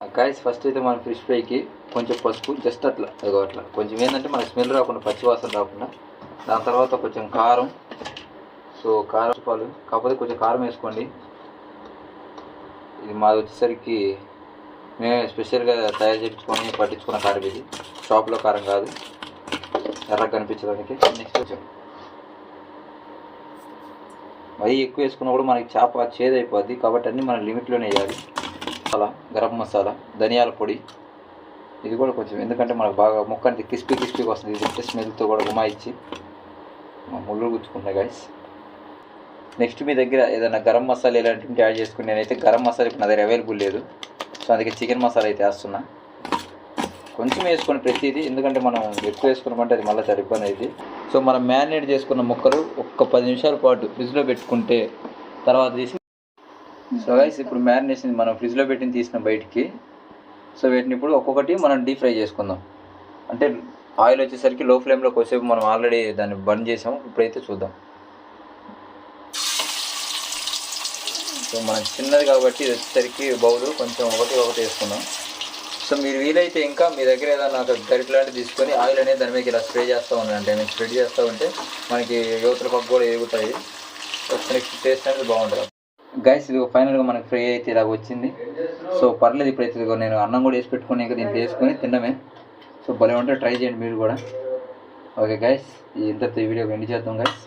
Guys first అయితే మనం fish ఫ్రైకి కొంచెం పసుపు జస్ట్ అట్లా అట్లా కొంచెం ఏంటంటే మనకి స్మెల్ రాకుండా పచ్చివాసన రాకుండా, దాని తర్వాత కొంచెం కారం. సో కారం పాలు కాకపోతే కొంచెం కారం వేసుకోండి. ఇది మాది వచ్చేసరికి మేమే స్పెషల్గా తయారు చేయించుకొని పట్టించుకున్న కారం, ఇది షాప్లో కారం కాదు, ఎర్రగా కనిపించడానికి. నెక్స్ట్ కొంచెం మరీ ఎక్కువ వేసుకున్నా కూడా మనకి చేప చేదైపోద్ది, కాబట్టి అన్నీ మనం లిమిట్లోనే వేయాలి. మసాలా, గరం మసాలా, ధనియాల పొడి, ఇది కూడా కొంచెం, ఎందుకంటే మనకు బాగా ముక్క అంటే క్రిస్పీగా వస్తుంది. ఇది స్మెల్తో కూడా గుమాయిచ్చి ముళ్ళు గుచ్చుకుంటాయి గైస్. నెక్స్ట్ మీ దగ్గర ఏదైనా గరం మసాలా ఇలాంటివి యాడ్ చేసుకుని, నేనైతే గరం మసాలా ఇప్పుడు నా దగ్గర అవైలబుల్ లేదు, సో అందుకే చికెన్ మసాలా అయితే వేస్తున్నా. కొంచెం వేసుకొని ప్రతిదీ, ఎందుకంటే మనం ఎక్కువ వేసుకున్నామంటే అది మళ్ళీ చాలా ఇబ్బంది అయింది. సో మనం మ్యారినేట్ చేసుకున్న ముక్కలు ఒక్క 10 నిమిషాల పాటు ఫ్రిడ్జ్లో పెట్టుకుంటే తర్వాత తీసి, సో గైస్ ఇప్పుడు మ్యారినేషన్ మనం ఫ్రిడ్జ్లో పెట్టిన తీసిన బయటికి. సో వీటిని ఇప్పుడు ఒక్కొక్కటి మనం డీప్ ఫ్రై చేసుకుందాం. అంటే ఆయిల్ వచ్చేసరికి లో ఫ్లేమ్లో కొద్దిసేపు మనం ఆల్రెడీ దాన్ని బర్న్ చేసాము, ఇప్పుడైతే చూద్దాం. సో మనం చిన్నది కాబట్టి ఇది వచ్చేసరికి బౌలు కొంచెం ఒకటి వేసుకుందాం. సో మీరు వీలైతే ఇంకా మీ దగ్గర ఏదైనా గరిట లాంటివి తీసుకొని ఆయిల్ అనేది దాని మీద ఇలా స్ప్రే చేస్తూ ఉండండి. అంటే మేము స్ప్రెడ్ చేస్తూ ఉంటే మనకి యువతల పక్క కూడా ఎగుతాయి, నెక్స్ట్ టేస్ట్ అనేది బాగుంటుంది. గైస్ ఇది ఫైనల్గా మనకి ఫ్రై అయితే ఇలాగ వచ్చింది. సో పర్లేదు, ఇప్పుడైతే నేను అన్నం కూడా వేసి పెట్టుకుని ఇంకా దీన్ని వేసుకొని తినమే. సో భలే ఉంటే ట్రై చేయండి మీరు కూడా. ఓకే గైస్, ఇంతతో ఈ వీడియో ఎండ్ చేద్దాం గైస్.